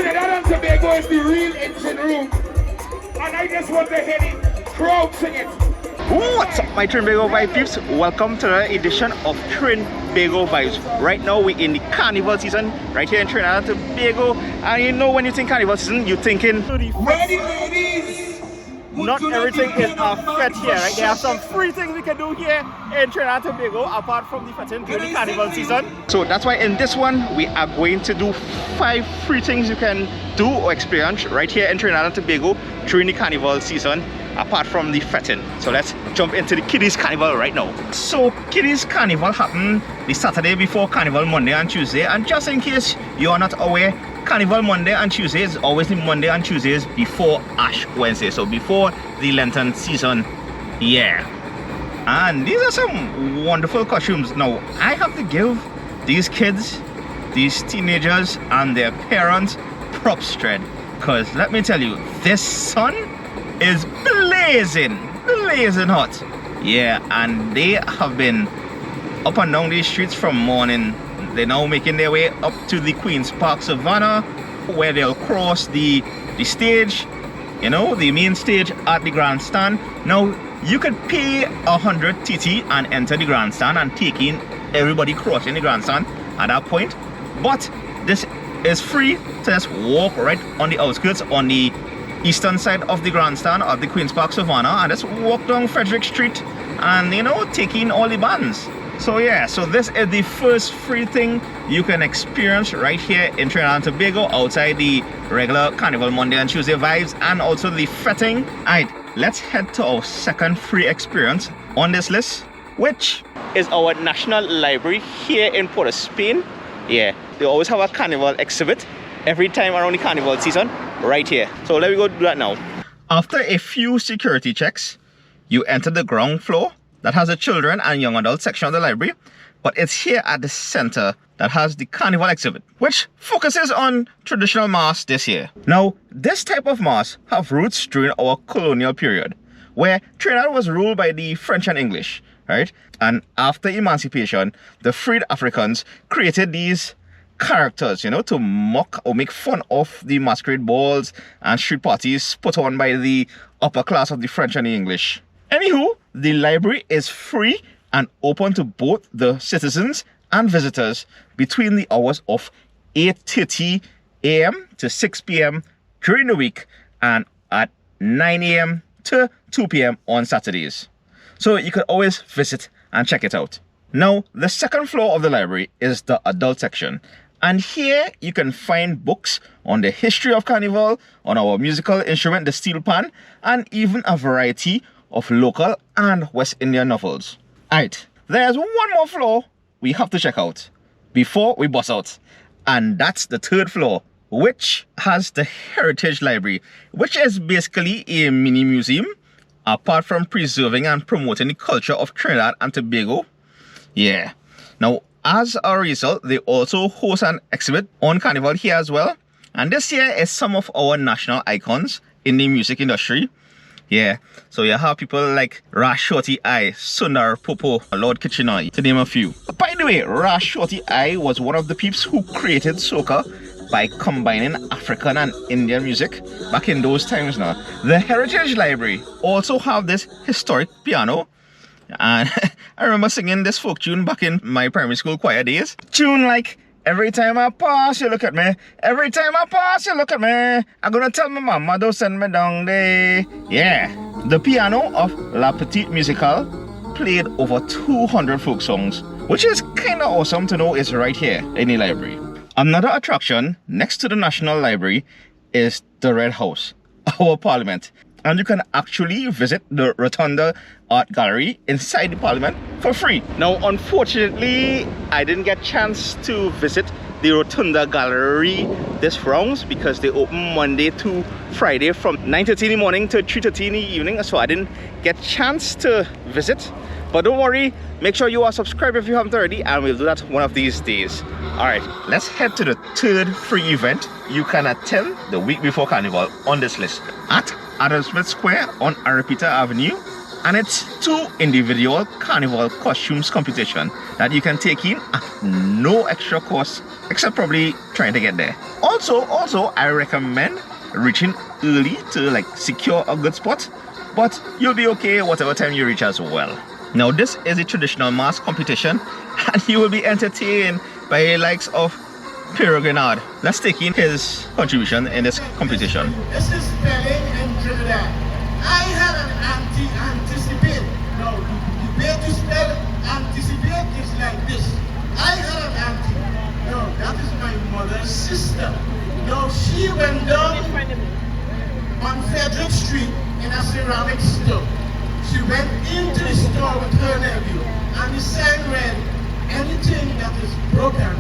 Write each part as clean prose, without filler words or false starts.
Trinidad and Tobago is the real engine room. And I just want to hear the crowd sing it. What's up, my Trinbago Vibes peeps? Welcome to another edition of Trinbago Vibes. Right now we're in the Carnival season right here in Trinidad and Tobago. And you know, when you think Carnival season, you're thinking Ready, ladies? not everything is a fete here, right? There are some free things we can do here in Trinidad and Tobago apart from the fete during the Carnival season. So that's why in this one we are going to do 5 free things you can do or experience right here in Trinidad and Tobago during the Carnival season apart from the fete. So let's jump into the Kiddies Carnival right now. So Kiddies Carnival happened the Saturday before Carnival Monday and Tuesday, and just in case you are not aware, Carnival Monday and Tuesday is always the Monday and Tuesdays before Ash Wednesday, so before the Lenten season. Yeah, and these are some wonderful costumes. Now I have to give these kids, these teenagers and their parents props, Tread, because let me tell you, this sun is blazing hot. Yeah, and they have been up and down these streets from morning. They're now making their way up to the Queen's Park Savannah, where they'll cross the stage, you know, the main stage at the grandstand. Now you could pay 100 TT and enter the grandstand and take in everybody crossing the grandstand at that point, but this is free to just walk right on the outskirts on the eastern side of the grandstand of the Queen's Park Savannah and just walk down Frederick Street and, you know, take in all the bands. So yeah, so this is the first free thing you can experience right here in Trinidad and Tobago outside the regular Carnival Monday and Tuesday vibes and also the fetting. Alright, let's head to our second free experience on this list, which is our National Library here in Port of Spain. Yeah, they always have a carnival exhibit every time around the carnival season right here. So let me go do that now. After a few security checks, you enter the ground floor that has a children and young adult section of the library, but it's here at the center that has the carnival exhibit, which focuses on traditional masks this year. Now, this type of mask have roots during our colonial period, where Trinidad was ruled by the French and English, right? And after emancipation, the freed Africans created these characters, you know, to mock or make fun of the masquerade balls and street parties put on by the upper class of the French and the English. Anywho, the library is free and open to both the citizens and visitors between the hours of 8:30 a.m. to 6 p.m. during the week and at 9 a.m. to 2 p.m. on Saturdays. So you can always visit and check it out. Now, the second floor of the library is the adult section. And here you can find books on the history of Carnival, on our musical instrument, the Steelband, and even a variety of local and West Indian novels. Alright, there's one more floor we have to check out before we bust out. And that's the third floor, which has the Heritage Library, which is basically a mini museum, apart from preserving and promoting the culture of Trinidad and Tobago. Yeah. Now, as a result, they also host an exhibit on Carnival here as well. And this year is some of our national icons in the music industry. Yeah, so you have people like Rash Shorty I, Sundar Popo, Lord Kitchener, to name a few. By the way, Rash Shorty I was one of the peeps who created soca by combining African and Indian music back in those times now. The Heritage Library also have this historic piano, and I remember singing this folk tune back in my primary school choir days. Tune like, every time I pass, you look at me. Every time I pass, you look at me. I'm gonna tell my mama, don't send me down there. Yeah. The piano of La Petite Musicale played over 200 folk songs, which is kinda awesome to know is right here in the library. Another attraction next to the National Library is the Red House, our parliament. And you can actually visit the Rotunda Art Gallery inside the Parliament for free. Now, unfortunately, I didn't get a chance to visit the Rotunda Gallery this round because they open Monday to Friday from 9:30 in the morning to 3:30 in the evening, so I didn't get a chance to visit. But don't worry, make sure you are subscribed if you haven't already, and we'll do that one of these days. Alright, let's head to the third free event you can attend the week before Carnival on this list. At Adam Smith Square on Aripita Avenue, and it's 2 individual carnival costumes competition that you can take in at no extra cost, except probably trying to get there. Also, I recommend reaching early to like secure a good spot, but you'll be okay whatever time you reach as well. Now, this is a traditional mask competition, and you will be entertained by the likes of Peregrinard. Let's take in his contribution in this competition. This is spelling in Trinidad. I had an anticipate. No, the way to spell anticipate is like this. I had an auntie. No, that is my mother's sister. No, she went down on Frederick Street in a ceramic store. She went into the store with her nephew, and the sign read, anything that is broken,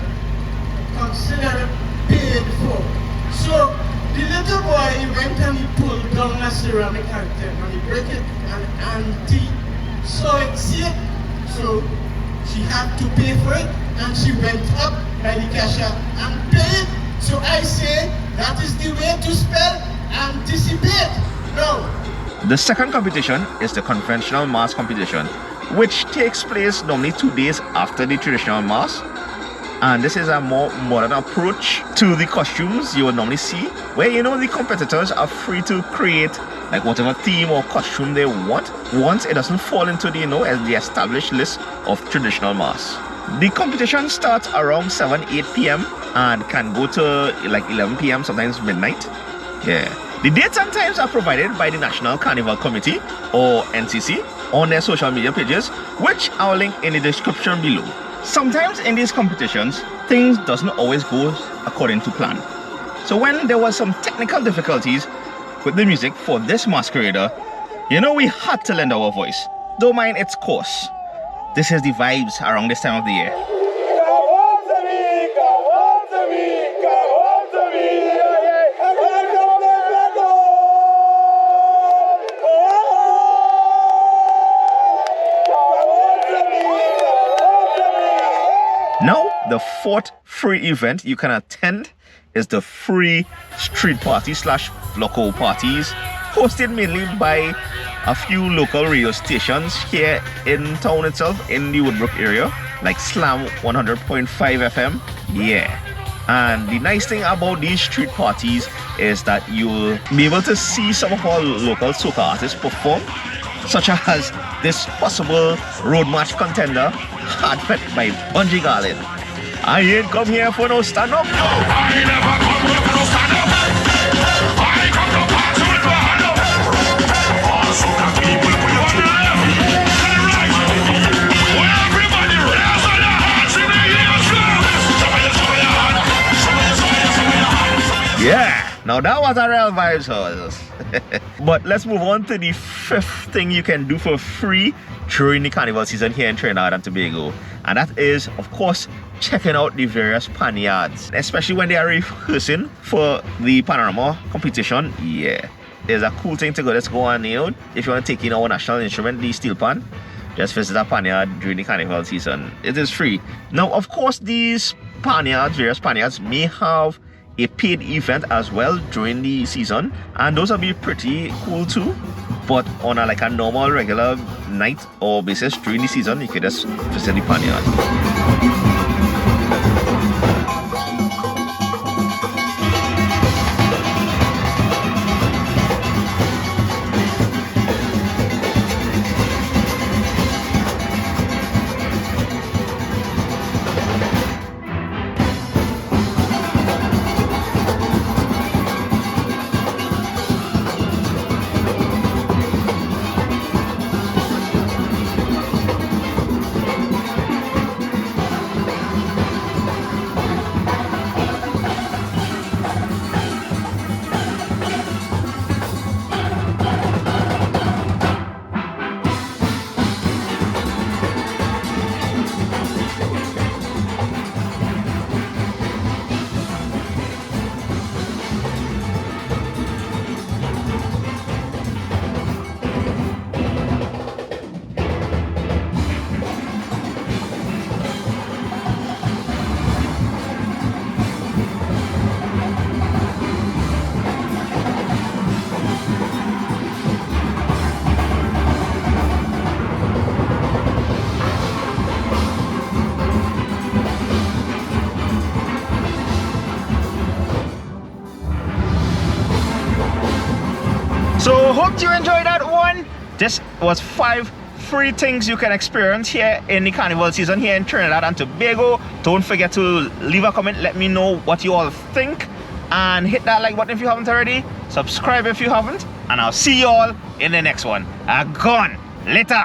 consider paid for. So the little boy, he went and he pulled down a ceramic item and he broke it, and auntie saw it, see it, so she had to pay for it, and she went up by the cashier and paid. So I say that is the way to spell anticipate. No. The second competition is the conventional mask competition, which takes place normally 2 days after the traditional mask. And this is a more modern approach to the costumes you would normally see, where the competitors are free to create like whatever theme or costume they want, once it doesn't fall into the established list of traditional masks. The competition starts around 7-8 p.m. and can go to like 11 p.m. sometimes midnight. Yeah. The dates and times are provided by the National Carnival Committee or NCC on their social media pages, which I'll link in the description below. Sometimes in these competitions, things doesn't always go according to plan. So when there was some technical difficulties with the music for this masquerader, we had to lend our voice. Don't mind its course. This is the vibes around this time of the year. Now, the 4th free event you can attend is the free street party / local parties, hosted mainly by a few local radio stations here in town itself, in the Woodbrook area, like Slam 100.5 FM. Yeah. And the nice thing about these street parties is that you'll be able to see some of our local soca artists perform, such as this possible road march contender, Hard Fed by Bungee Garland. I ain't come here for no stand up. No, I never come here for no stand up. I come to party with my hand up. All soca people put your hand on the left and the right. When everybody raise on their hands in the air, yeah, now that was a real vibes, house. But let's move on to the 5th thing you can do for free during the carnival season here in Trinidad and Tobago, and that is, of course, checking out the various Panyards, especially when they are rehearsing for the panorama competition. Yeah, it's a cool thing to go. Let's go on, if you want to take in our national instrument, the Steelband, just visit a Panyard during the carnival season. It is free. Now, of course, these Panyards, various Panyards, may have a paid event as well during the season, and those will be pretty cool too. But on a normal regular night or basis during the season, you can just visit the Panyard. So hope you enjoyed that one. This was 5 free things you can experience here in the carnival season here in Trinidad and Tobago. Don't forget to leave a comment, let me know what you all think, and hit that like button if you haven't already, subscribe if you haven't, and I'll see you all in the next one. Gone later.